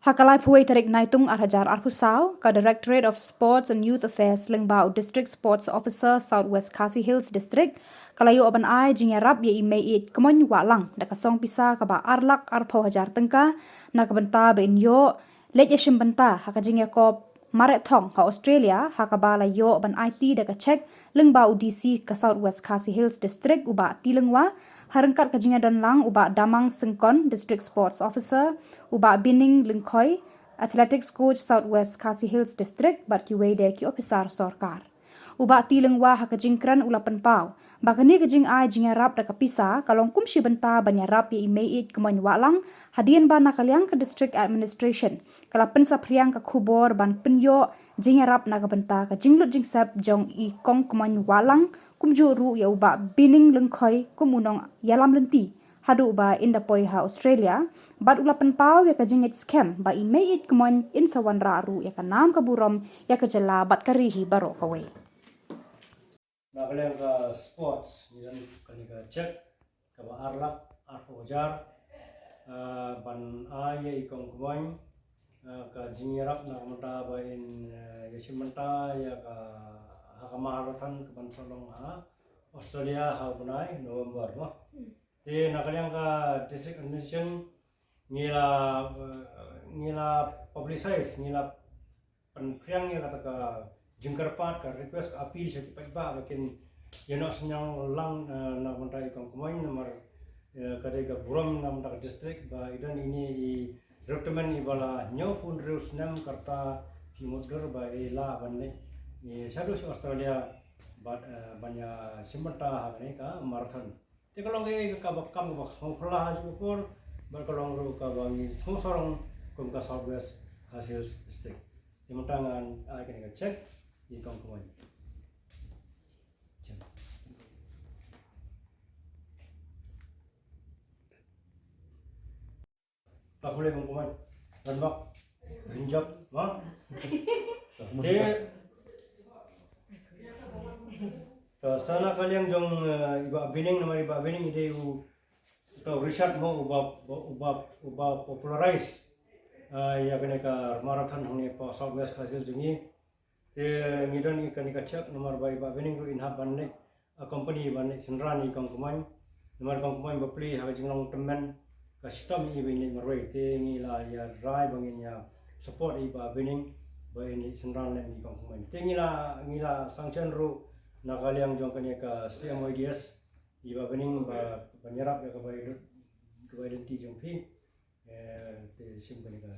Hakalai phuai tarik naitung hajar arpusau ka Directorate of Sports and Youth Affairs lyngba District Sports Officer Southwest Khasi Hills District kalayu oban ai JINGIARAP ye Meiied Kmoin Wahlang da kasong Pisa kaba arlak arpau hajar tyngka na Bynta yo Leit Shimbynta iakob Marehthong ha Australia hakaba la yo oban aiti da check lyngba UDC ka Southwest Khasi Hills District uba T Lyngwa harengkat ka lang uba damang sengkon District Sports Officer uba Bining Lyngkhoi Athletics Coach Southwest Khasi Hills District barkiwei de ki officer sorkar uba T Lyngwa ha kran ulapan pau bakani kajing ai JINGIARAP da Pisa kalong kum Shimbynta banyarap ye Meiied Kmoin Wahlang hadian ba nakaliang ke District Admistration kalapen sapriang ke Khubor ban penyo JINGIARAP na Bynta ka jinglut jingsap jong i Kong Kmoin Wahlang kumjuru ya uba Bining Lyngkhoi kumunong yalam lenti hadu ba indapoi ha Australia bat ulapan pau ya ka jingit scam ba i Meiied Kmoin in sawan raru ya ka nam ka burom ya ka Jylla bat karihi baro kawai Nakaliang ka sports nilan kanika check kaba arlak arpo hajar ban ay Kong Kmoin ka JINGIARAP na mata ba in Shimbynta ya ka Marehthong ka ban Shillong Australia ha bunai November mo te nakaliang ka District Admistration nila publicize nila panpriang ya kata ka JINGIARAP ka request appeal sa iba makin yano senyang lang na mentai Kong Kmoin nomor kadai ka buram na mentai district ba idan ini i recommend ibala nyo pun reus nam karta fimoder ba la banne sadu Australia ba banya Shimbynta ha ka Marehthong te kalong ka bakam ba small pala Khubor ba kalong ro ka bangi sorong kum ka Southwest Khasi Hills District timuntangan akan ka check di Kong Kmoin. Tak boleh Kong Kmoin. Ranmak hinjab, ma. Te sana kalian jong iba Bining nama iba Bining ide u to Richard mo uba popularize ya kena ka Marehthong hone pa Southwest Khasi jungi te ngidon ikan cek nomor bai ba Bining ru inhab banne a company banne senrani Kong Kmoin nomor Kong Kmoin bapli ha jinglong temen ka sistem i bini marwai te ngila ya rai bangin ya support i ba Bining ba ini senran le ni Kong Kmoin te ngila sanction ru nakaliang jong kanya ka CMODS i ba Bining ba banyarap ya ka ba identity jong pi te sim kanya ka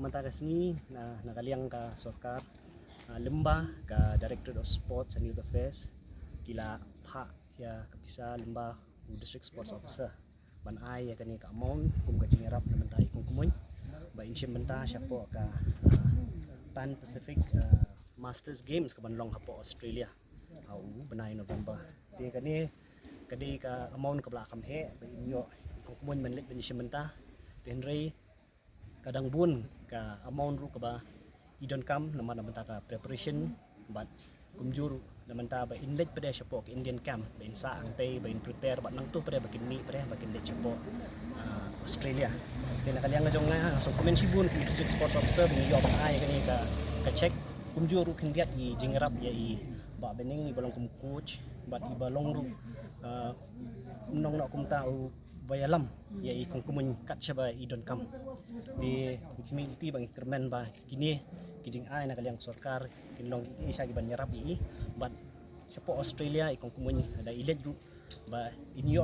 Mata sngi na nakaliang ka sorkar lyngba ka Directorate of Sports and Youth Affairs kila pha ya ka Pisa lyngba District Sports Officer ban ai ya kani ka amon kum ka JINGIARAP na mentai Kong Kmoin ba in Shimbynta siya po ka Pan Pacific Masters Games ka banlong hapo Australia au banai November ti kani kadi ka amon ka blakam he ba inyo Kong Kmoin manlit ban Shimbynta tenrei kadang bun ka amount ru ka ba idon kam nama banta ka preparation but kumjur namanta ba inlet pada siapo ka Indian camp ba insa ang tay ba in prepare ba nang to pada bakin mi pada bakin let siapo Australia kaya nakaliang na jong nga so comment sibun ki District Sports Officer ni yo ba ay kani ka check kumjur ru kin biat i JINGIARAP ya i ba Bining ibalong kum coach but ibalong ru nong na kum tao bayalam ya i Kong Kmoin kat siya idon kam di community bang kermen ba kini kijing ai nakaliang sorkar kinlong isa giban JINGIARAP i but siya po Australia i Kong Kmoin ada ilet group ba inyo